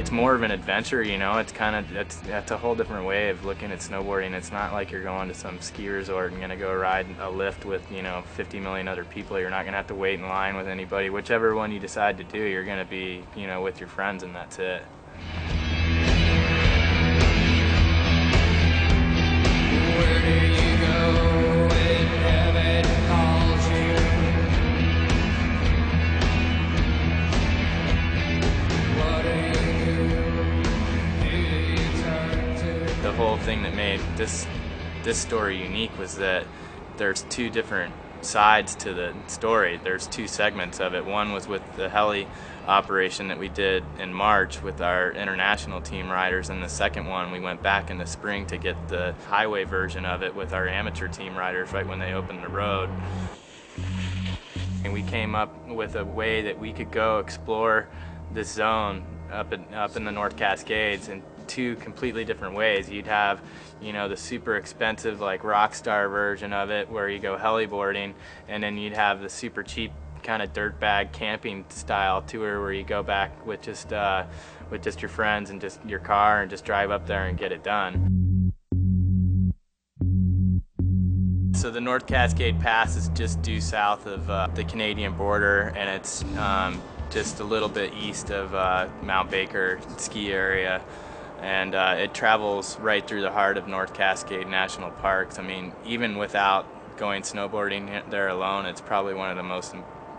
it's more of an adventure, you know. It's kind of that's a whole different way of looking at snowboarding. It's not like you're going to some ski resort and gonna go ride a lift with, you know, 50 million other people. You're not gonna have to wait in line with anybody. Whichever one you decide to do, you're gonna be, you know, with your friends, and that's it. Where do you go when heaven calls you? What do you turn to? The whole thing that made this story unique was that there's two different sides to the story. There's two segments of it. One was with the heli operation that we did in March with our international team riders, and the second one we went back in the spring to get the highway version of it with our amateur team riders right when they opened the road. And we came up with a way that we could go explore this zone up in the North Cascades in two completely different ways. You'd have, you know, the super expensive like rock star version of it where you go heliboarding, and then you'd have the super cheap kind of dirtbag camping style tour where you go back with just your friends and just your car and just drive up there and get it done. So the North Cascade Pass is just due south of the Canadian border, and it's just a little bit east of Mount Baker ski area, and it travels right through the heart of North Cascade National Parks. I mean, even without going snowboarding there alone, it's probably one of the most,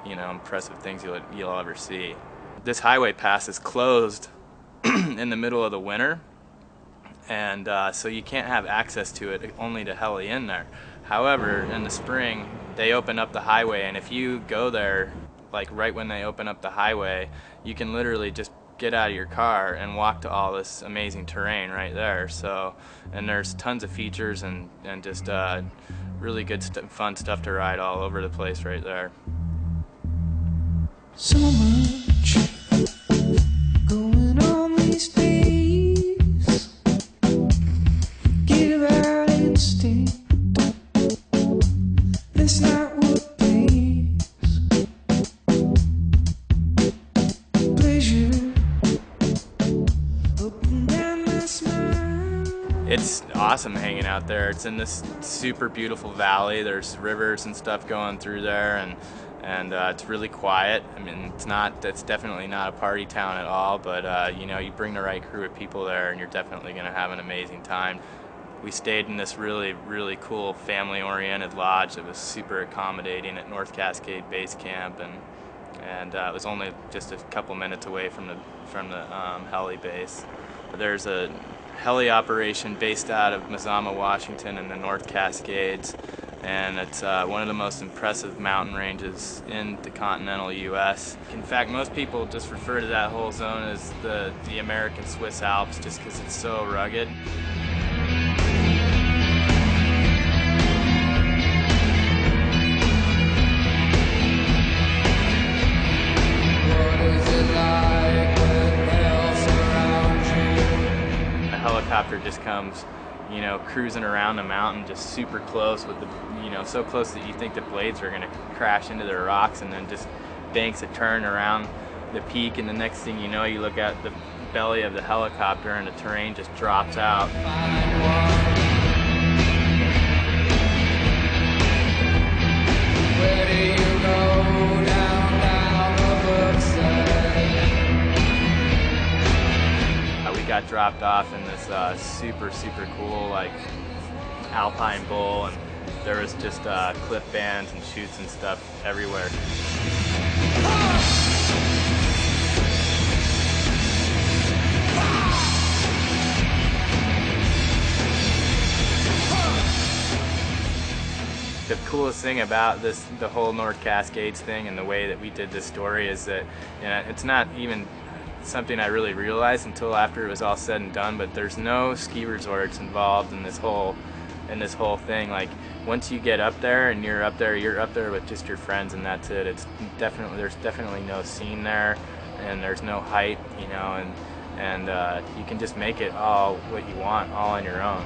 you know, impressive things you'll ever see. This highway pass is closed in the middle of the winter, and so you can't have access to it, only to heli in there. However, in the spring they open up the highway, and if you go there like right when they open up the highway, you can literally just get out of your car and walk to all this amazing terrain right there. So, and there's tons of features and just really good fun stuff to ride all over the place right there. So much going on these days. Forget about instinct. That's not what pays. Pleasure up and down my smile. It's awesome hanging out there. It's in this super beautiful valley. There's rivers and stuff going through there, and it's really quiet. I mean, it's definitely not a party town at all, but you know, you bring the right crew of people there and you're definitely going to have an amazing time. We stayed in this really, really cool family-oriented lodge that was super accommodating at North Cascade Base Camp, and it was only just a couple minutes away from the heli base. There's a heli operation based out of Mazama, Washington in the North Cascades, and it's one of the most impressive mountain ranges in the continental U.S. In fact, most people just refer to that whole zone as the American Swiss Alps just because it's so rugged. A helicopter just comes, you know, cruising around the mountain just super close with the, you know, so close that you think the blades are going to crash into the rocks, and then just banks a turn around the peak, and the next thing you know, you look at the belly of the helicopter and the terrain just drops out. Where do you go? Down the brookside. We got dropped off in this super cool like alpine bowl, and there was just cliff bands and chutes and stuff everywhere. The coolest thing about the whole North Cascades thing and the way that we did this story is that, you know, it's not even something I really realized until after it was all said and done, but there's no ski resorts involved in this whole thing. Like, once you get up there and you're up there with just your friends, and that's it. There's definitely no scene there, and there's no hype, you know, and you can just make it all what you want all on your own.